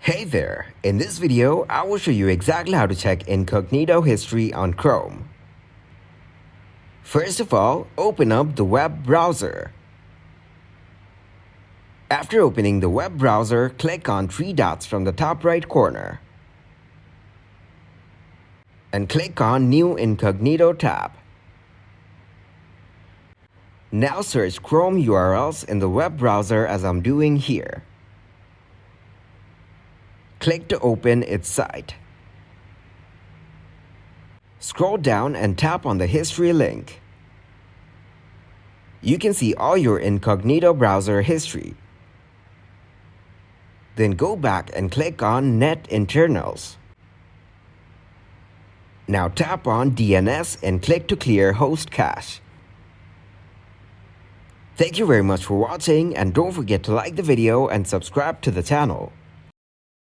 Hey there, in this video, I will show you exactly how to check incognito history on Chrome. First of all, open up the web browser. After opening the web browser, click on three dots from the top right corner and click on New Incognito tab. Now search Chrome URLs in the web browser as I'm doing here. Click to open its site. Scroll down and tap on the history link. You can see all your incognito browser history. Then go back and click on Net Internals. Now tap on DNS and click to clear host cache. Thank you very much for watching, and don't forget to like the video and subscribe to the channel.